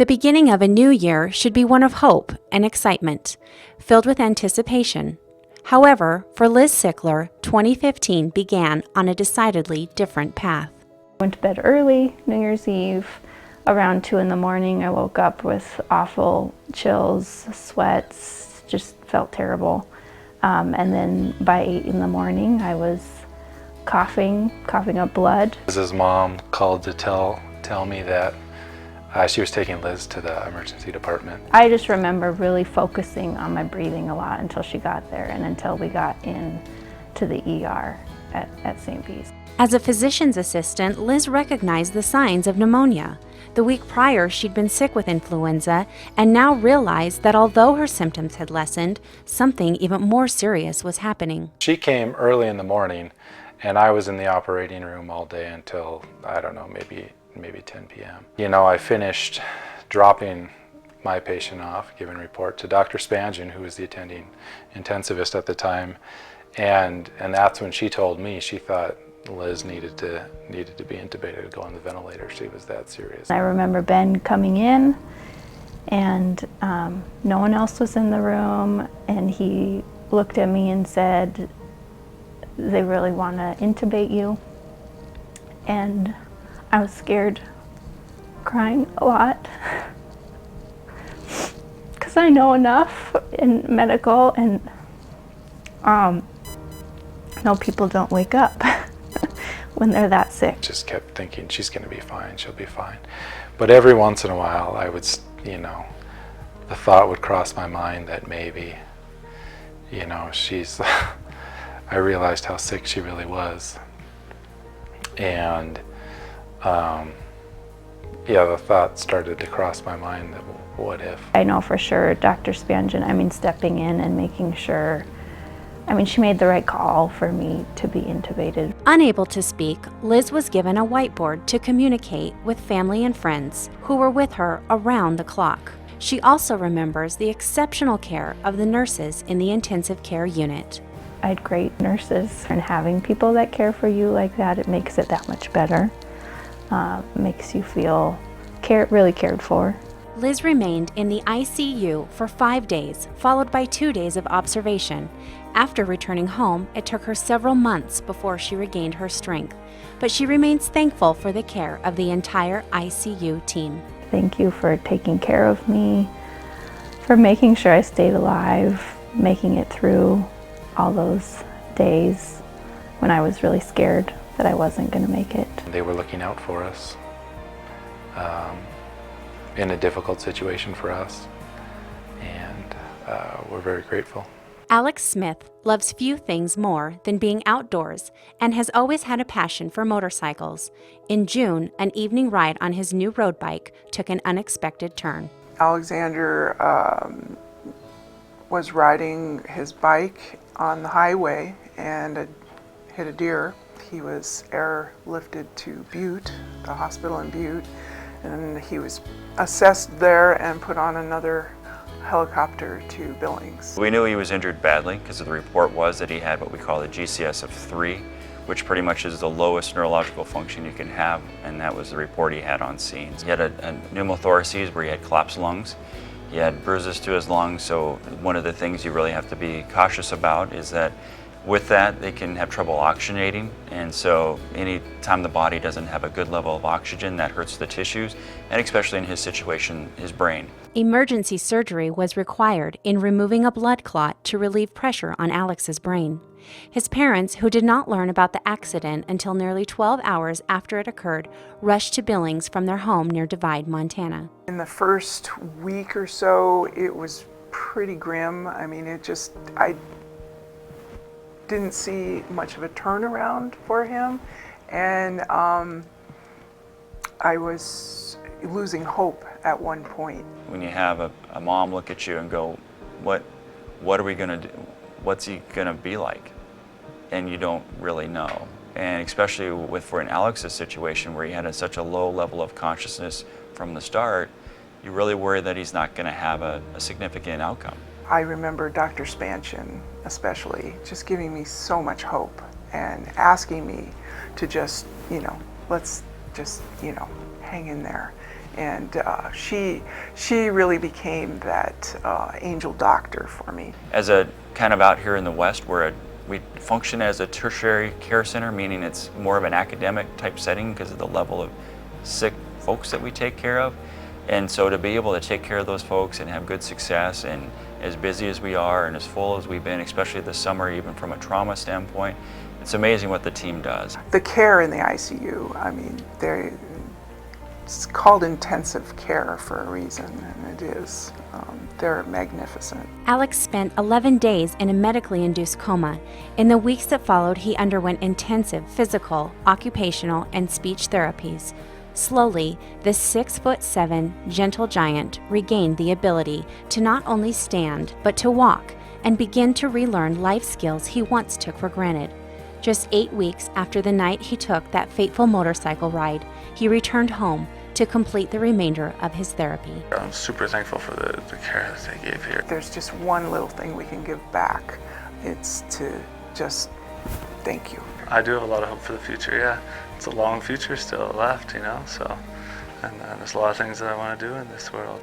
The beginning of a new year should be one of hope and excitement, filled with anticipation. However, for Liz Sickler, 2015 began on a decidedly different path. Went to bed early, New Year's Eve. Around 2 in the morning, I woke up with awful chills, sweats, just felt terrible. And then by 8 in the morning, I was coughing up blood. Liz's mom called to tell me that she was taking Liz to the emergency department. I just remember really focusing on my breathing a lot until she got there and until we got in to the ER at St. P's. As a physician's assistant, Liz recognized the signs of pneumonia. The week prior, she'd been sick with influenza and now realized that although her symptoms had lessened, something even more serious was happening. She came early in the morning and I was in the operating room all day until, I don't know, maybe 10 p.m. You know, I finished dropping my patient off, giving a report to Dr. Spangen, who was the attending intensivist at the time, and that's when she told me she thought Liz needed to be intubated, to go on the ventilator. She was that serious. I remember Ben coming in, and no one else was in the room, and he looked at me and said, "They really want to intubate you." And I was scared, crying a lot, because I know enough in medical, and no, people don't wake up when they're that sick. Just kept thinking, she's going to be fine, she'll be fine. But every once in a while, I would, you know, the thought would cross my mind that maybe, you know, she's, I realized how sick she really was. And yeah, the thought started to cross my mind that what if? I know for sure Dr. Spangen, stepping in and making sure, she made the right call for me to be intubated. Unable to speak, Liz was given a whiteboard to communicate with family and friends who were with her around the clock. She also remembers the exceptional care of the nurses in the intensive care unit. I had great nurses, and having people that care for you like that, it makes it that much better. Makes you feel really cared for. Liz remained in the ICU for 5 days, followed by 2 days of observation. After returning home, it took her several months before she regained her strength, but she remains thankful for the care of the entire ICU team. Thank you for taking care of me, for making sure I stayed alive, making it through all those days when I was really scared that I wasn't going to make it. They were looking out for us in a difficult situation for us, and we're very grateful. Alex Smith loves few things more than being outdoors and has always had a passion for motorcycles. In June, an evening ride on his new road bike took an unexpected turn. Alexander was riding his bike on the highway and hit a deer. He was airlifted to Butte, the hospital in Butte, and he was assessed there and put on another helicopter to Billings. We knew he was injured badly because the report was that he had what we call a GCS of 3, which pretty much is the lowest neurological function you can have, and that was the report he had on scene. He had a pneumothoraces where he had collapsed lungs. He had bruises to his lungs, so one of the things you really have to be cautious about is that with that, they can have trouble oxygenating, and so any time the body doesn't have a good level of oxygen, that hurts the tissues, and especially in his situation, his brain. Emergency surgery was required in removing a blood clot to relieve pressure on Alex's brain. His parents, who did not learn about the accident until nearly 12 hours after it occurred, rushed to Billings from their home near Divide, Montana. In the first week or so, it was pretty grim. I didn't see much of a turnaround for him, and I was losing hope at one point. When you have a mom look at you and go, what are we gonna do? What's he gonna be like? And you don't really know. And especially for an Alex's situation where he had such a low level of consciousness from the start, you really worry that he's not gonna have a significant outcome. I remember Dr. Spangen especially just giving me so much hope and asking me to just, let's just, hang in there. And she really became that angel doctor for me. As a kind of out here in the West, we function as a tertiary care center, meaning it's more of an academic type setting because of the level of sick folks that we take care of. And so to be able to take care of those folks and have good success, and as busy as we are and as full as we've been, especially this summer, even from a trauma standpoint, it's amazing what the team does. The care in the ICU, I mean, it's called intensive care for a reason, and it is. They're magnificent. Alex spent 11 days in a medically induced coma. In the weeks that followed, he underwent intensive physical, occupational, and speech therapies. Slowly, this 6'7" gentle giant regained the ability to not only stand, but to walk and begin to relearn life skills he once took for granted. Just 8 weeks after the night he took that fateful motorcycle ride, he returned home to complete the remainder of his therapy. I'm super thankful for the care that they gave here. There's just one little thing we can give back. It's to just thank you. I do have a lot of hope for the future, yeah. It's a long future still left, you know, so, and there's a lot of things that I want to do in this world.